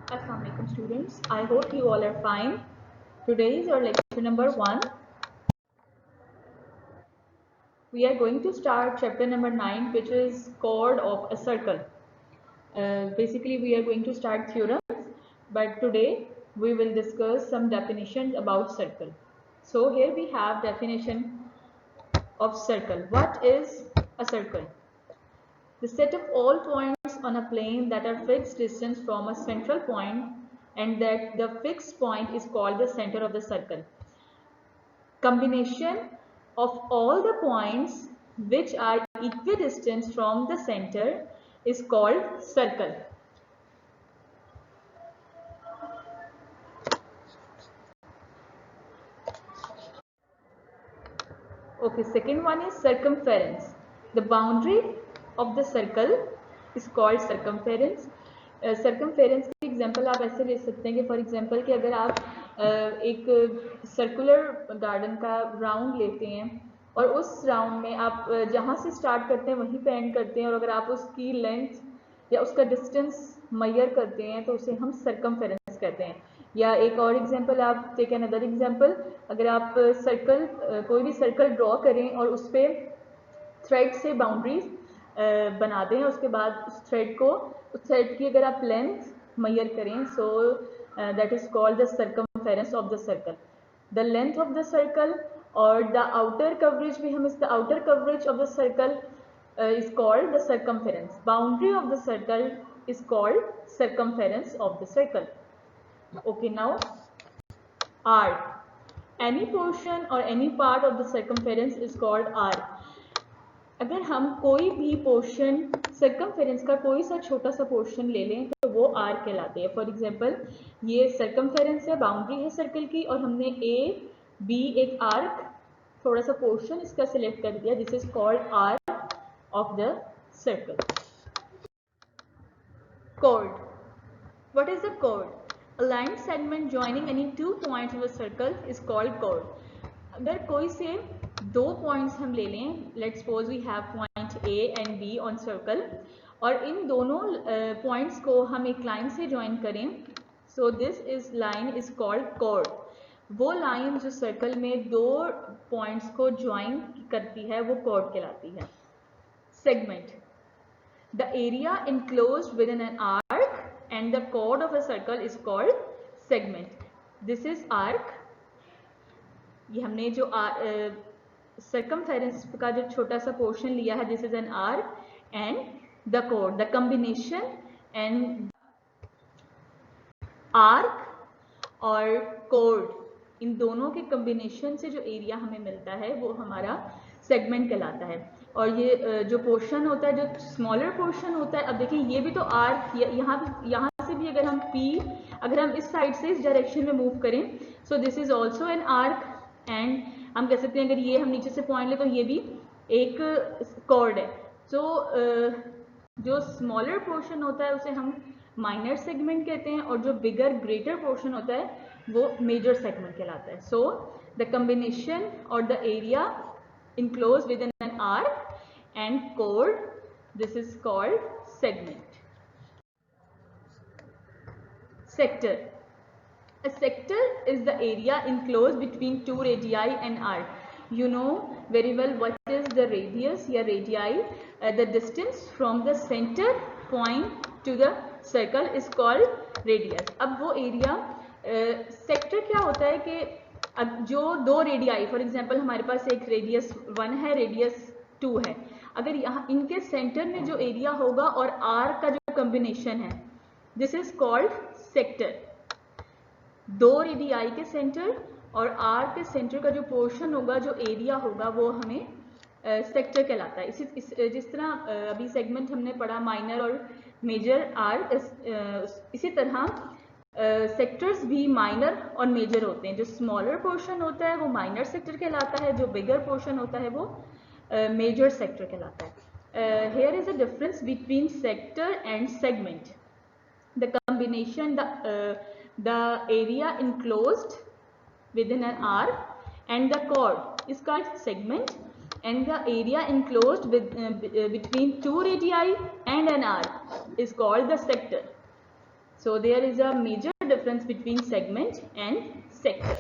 Assalamualaikum students, I hope you all are fine. Today is our lecture number 1. We are going to start chapter number 9, which is chord of a circle. Basically we are going to start theorems, but today we will discuss some definitions about circle. So here we have definition of circle. What is a circle? The set of all points on a plane that are fixed distance from a central point, and that the fixed point is called the center of the circle. Combination of all the points which are equidistant from the center is called circle. Okay, second one is circumference. The boundary of the circle is called circumference. Circumference के example आप ऐसे ले सकते हैं कि for example कि अगर आप एक सर्कुलर गार्डन का राउंड लेते हैं और उस राउंड में आप जहाँ से स्टार्ट करते हैं वहीं पे एंड करते हैं, और अगर आप उसकी लेंथ या उसका डिस्टेंस मेजर करते हैं तो उसे हम सर्कमफेरेंस कहते हैं. या एक और एग्जांपल, आप टेक अनदर एग्जांपल, अगर आप सर्कल कोई भी सर्कल ड्रॉ करें और उस पर थ्रेड से बाउंड्रीज बना दें, उसके बाद उस थ्रेड की अगर आप लेंथ मेजर करें, so that is called the circumference of the circle. The length of the circle और द आउटर कवरेज भी हम इसका outer coverage of the circle is called the circumference. Boundary of the circle is called circumference of the circle. Okay, now arc. Any portion or any part of the circumference is called arc. अगर हम कोई भी portion circumference का कोई सा छोटा सा portion ले लें तो वो आर्क कहलाते हैं. फॉर एग्जांपल ये सर्कमफेरेंस है, बाउंड्री है सर्कल की, और हमने ए बी एक आर्क थोड़ा सा पोर्शन इसका सिलेक्ट कर दिया. This is called arc of the circle. Chord. What is a chord? A line segment joining any two points of a circle is called chord. अगर कोई से दो पॉइंट्स हम ले लें, let's suppose we have point A and B on circle, और इन दोनों पॉइंट्स को हम एक लाइन से ज्वाइन करें, so this is line is called chord. वो लाइन जो सर्कल में दो पॉइंट्स को ज्वाइन करती है वो chord कहलाती है. Segment. The area enclosed within an arc and the chord of a circle is called segment. This is arc. ये हमने जो circumference का जो छोटा सा पोर्शन लिया है, this is an arc, and the chord, the combination and arc और chord, इन दोनों के कॉम्बिनेशन से जो एरिया हमें मिलता है वो हमारा सेगमेंट कहलाता है. और ये जो पोर्शन होता है, जो स्मॉलर पोर्शन होता है, अब देखिए ये भी तो आर्क, यहाँ से भी अगर हम P, अगर हम इस साइड से इस डायरेक्शन में मूव करें, so this is also an arc. And हम कह सकते हैं अगर ये हम नीचे से पॉइंट ले तो ये भी एक कॉर्ड है. सो जो स्मॉलर पोर्शन होता है उसे हम माइनर सेगमेंट कहते हैं, और जो बिगर ग्रेटर पोर्शन होता है वो मेजर सेगमेंट कहलाता है. सो द कॉम्बिनेशन और the area enclosed within an arc and chord, this is called segment. Sector. A sector is the area enclosed between two radii and arc. You know very well what is the radius या radii. The distance from the center point to the circle is called radius. अब वो area sector क्या होता है कि जो दो radii, for example हमारे पास एक रेडियस 1 है, रेडियस 2 है, अगर यहाँ इनके सेंटर में जो एरिया होगा और आर्क का जो कॉम्बिनेशन है, दिस इज कॉल्ड सेक्टर. दो रेडियाई के सेंटर और आर्क के सेंटर का जो पोर्शन होगा, जो एरिया होगा, वो हमें सेक्टर कहलाता है. जिस तरह अभी सेगमेंट हमने पढ़ा माइनर और मेजर आर्क, इसी तरह सेक्टर्स भी माइनर और मेजर होते हैं. जो स्मॉलर पोर्शन होता है वो माइनर सेक्टर कहलाता है, जो बिगर पोर्शन होता है वो मेजर सेक्टर कहलाता है. Here is a difference between sector and segment. The combination, the area enclosed with in an arc and the chord is called segment, and the area enclosed with, between two radii and an arc is called the sector. So there is a major difference between segment and sector.